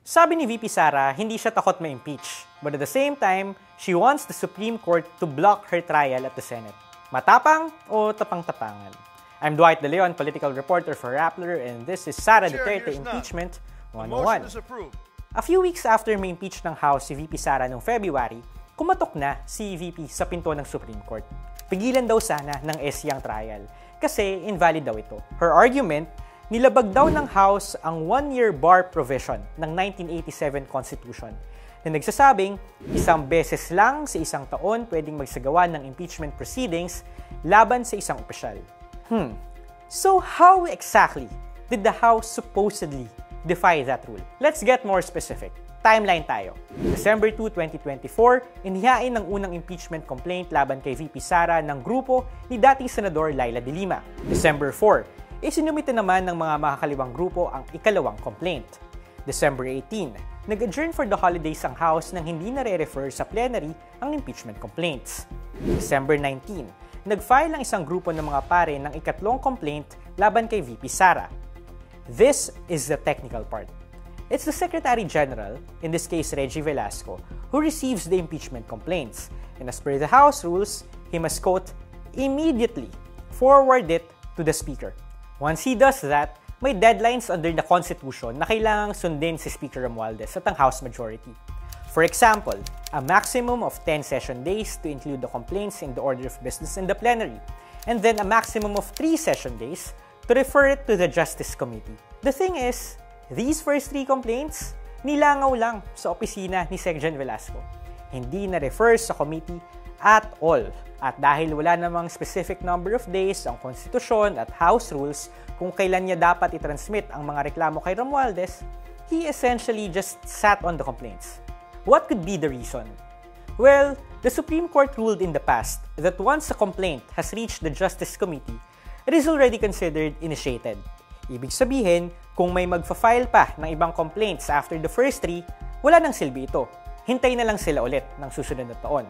Sabi ni VP Sara, hindi siya takot ma-impeach. But at the same time, she wants the Supreme Court to block her trial at the Senate. Matapang o tapang-tapangan? I'm Dwight De Leon, political reporter for Rappler, and this is Sara Duterte Impeachment 101. A few weeks after may impeach ng House si VP Sara noong February, kumatok na si VP sa pinto ng Supreme Court. Pigilan daw sana ng SC ang trial kasi invalid daw ito. Her argument, nilabag daw ng House ang one-year bar provision ng 1987 Constitution na nagsasabing isang beses lang sa isang taon pwedeng magsagawa ng impeachment proceedings laban sa isang opisyal. So how exactly did the House supposedly defy that rule? Let's get more specific. Timeline tayo. December 2, 2024, inihain ng unang impeachment complaint laban kay VP Sara ng grupo ni dating Senador Laila De Lima. December 4, isinumite naman ng mga makakaliwang grupo ang ikalawang complaint. December 18, nag-adjourn for the holidays ang House nang hindi nare-refer sa plenary ang impeachment complaints. December 19, nag-file ang isang grupo ng mga pare ng ikatlong complaint laban kay VP Sara. This is the technical part. It's the Secretary General, in this case Reggie Velasco, who receives the impeachment complaints. And as per the House rules, he must, quote, immediately forward it to the Speaker. Once he does that, may deadlines under the Constitution na kailangang sundin si Speaker Romualdez at ang House Majority. For example, a maximum of 10 session days to include the complaints in the order of business in the plenary, and then a maximum of 3 session days to refer it to the Justice Committee. The thing is, these first 3 complaints, nilangaw lang sa opisina ni Sec. Gen. Velasco. Hindi na-refer sa committee at all. At dahil wala namang specific number of days ang konstitusyon at House rules kung kailan niya dapat i-transmit ang mga reklamo kay Romualdez, he essentially just sat on the complaints. What could be the reason? Well, the Supreme Court ruled in the past that once a complaint has reached the Justice Committee, it is already considered initiated. Ibig sabihin, kung may magfa-file pa ng ibang complaints after the first 3, wala nang silbi ito. Hintay na lang sila ulit ng susunod na taon.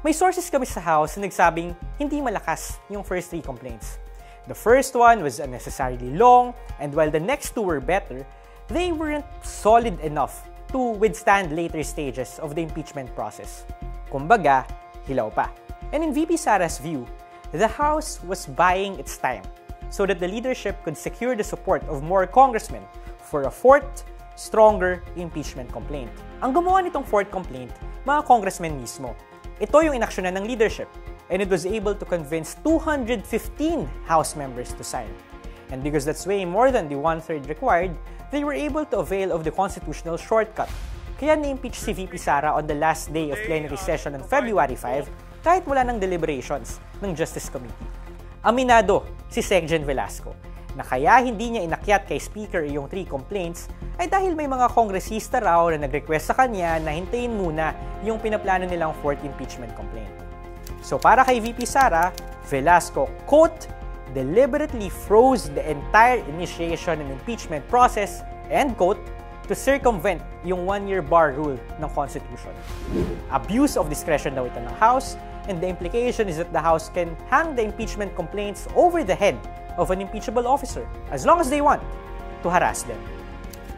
May sources kami sa House na nagsabing hindi malakas yung first 3 complaints. The first one was unnecessarily long, and while the next 2 were better, they weren't solid enough to withstand later stages of the impeachment process. Kumbaga, hilaw pa. And in VP Sara's view, the House was buying its time so that the leadership could secure the support of more congressmen for a 4th, stronger impeachment complaint. Ang gumawa nitong 4th complaint, mga congressmen mismo. Ito yung inaksyonan ng leadership, and it was able to convince 215 House members to sign. And because that's way more than the 1/3 required, they were able to avail of the constitutional shortcut. Kaya na-impeach si VP Sara on the last day of plenary session on February 5 kahit wala ng deliberations ng Justice Committee. Aminado si Sec. Gen. Velasco na kaya hindi niya inakyat kay Speaker yung 3 complaints ay dahil may mga kongresista raw na nag-request sa kanya na hintayin muna yung pinaplano nilang 4th impeachment complaint. So para kay VP Sara, Velasco, quote, deliberately froze the entire initiation and impeachment process, end quote, to circumvent yung 1-year bar rule ng Constitution. Abuse of discretion daw ito ng House, and the implication is that the House can hang the impeachment complaints over the head of an impeachable officer as long as they want to harass them.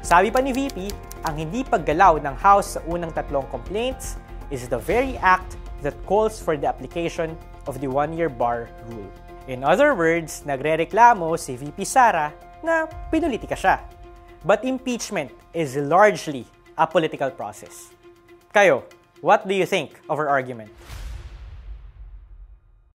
Sabi pa ni VP, ang hindi paggalaw ng House sa unang 3 complaints is the very act that calls for the application of the 1-year bar rule. In other words, nagrereklamo si VP Sara na pinulitika siya. But impeachment is largely a political process. Kayo, what do you think of her argument?